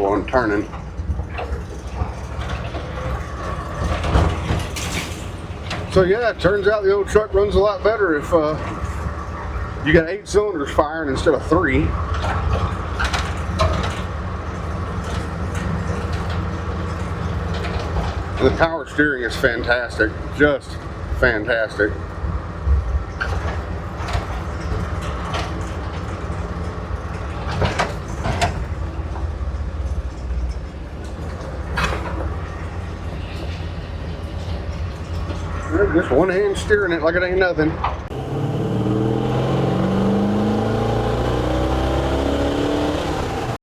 on turning. So yeah, it turns out the old truck runs a lot better if you got 8 cylinders firing instead of 3. And the power steering is fantastic, just fantastic. Just one hand steering it like it ain't nothing.